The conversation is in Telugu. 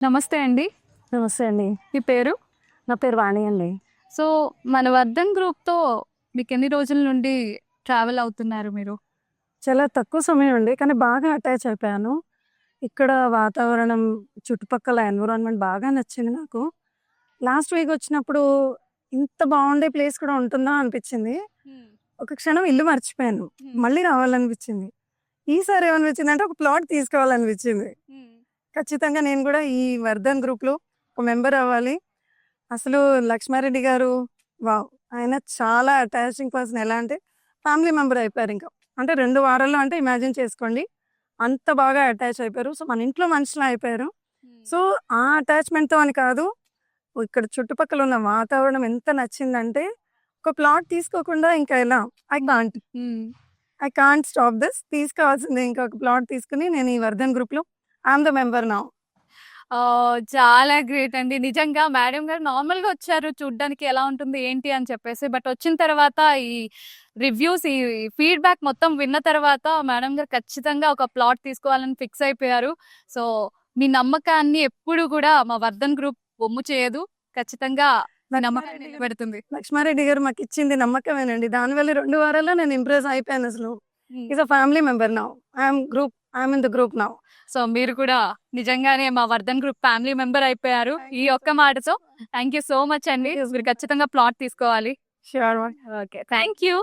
నమస్తే అండి. నమస్తే అండి. మీ పేరు? నా పేరు వాణి అండి. సో, మన వర్ధన్ గ్రూప్‌తో మీకెన్ని రోజుల నుండి ట్రావెల్ అవుతున్నారు మీరు? చాలా తక్కువ సమయం అండి. కానీ బాగా అటాచ్ అయిపోయాను. ఇక్కడ వాతావరణం, చుట్టుపక్కల ఎన్విరాన్మెంట్ బాగా నచ్చింది నాకు. లాస్ట్ వీక్ వచ్చినప్పుడు ఇంత బావుండే ప్లేస్ కూడా ఉంటుందా అనిపిచ్చింది. ఒక క్షణం ఇల్లు మర్చిపోయాను. మళ్ళీ రావాలనిపిచ్చింది. ఈసారి ఏమనిపించిందంటే ఒక ప్లాట్ తీసుకోవాలనిపిచ్చింది. ఖచ్చితంగా నేను కూడా ఈ వర్ధన్ గ్రూప్‌లో ఒక మెంబర్ అవ్వాలి. అసలు లక్ష్మారెడ్డి గారు వావ్! ఆయన చాలా అటాచింగ్ పర్సన్. ఎలా అంటే ఫ్యామిలీ మెంబర్ అయిపోయారింక. అంటే 2 వారాల్లో అంటే ఇమాజిన్ చేసుకోండి. అంత బాగా అటాచ్ అయిపోయారు. సో, మన ఇంట్లో మనిషిలా అయిపోయారు. సో, ఆ అటాచ్‌మెంట్‌తో అని కాదు, ఇక్కడ చుట్టుపక్కల ఉన్న వాతావరణం ఎంత నచ్చిందంటే, ఒక ప్లాట్ తీసుకోకుండా ఇంకా ఎలా? I can't. Hmm. I can't stop this. తీసుకోవాల్సిందే. ఇంకా ఒక ప్లాట్ తీసుకొని నేను ఈ వర్ధన్ గ్రూప్‌లో I am the member now. చాలా గ్రేట్ అండి. నిజంగా మేడం గారు నార్మల్‌గా వచ్చారు చూడ్డానికి ఎలా ఉంటుంది, ఏంటి అని చెప్పేసి. బట్ వచ్చిన తర్వాత ఈ రివ్యూస్, ఈ ఫీడ్‌బ్యాక్ మొత్తం విన్న తర్వాత మేడం గారు ఖచ్చితంగా ఒక ప్లాట్ తీసుకోవాలని ఫిక్స్ అయిపోయారు. సో, మీ నమ్మకాన్ని ఎప్పుడు కూడా మా వర్ధన్ గ్రూప్ వమ్ము చేయదు. ఖచ్చితంగా మీ నమ్మకాన్ని నిలబెడుతుంది. లక్ష్మారెడ్డి గారు మాకిచ్చింది నమ్మకమేనండి. దానివల్ల 2 వారాల్లో నేను ఇంప్రెస్ అయిపోయానసలు. Is a family member now. I am in the group now. So, మీరు కూడా నిజంగానే మా వర్ధన్ గ్రూప్ ఫ్యామిలీ మెంబర్ అయిపోయారు. ఈ ఒక్క మాటతో. థ్యాంక్ యూ సో మచ్ అండి. మీరు ఖచ్చితంగా ప్లాట్ తీసుకోవాలి. ష్యూర్. ఓకే. Thank you.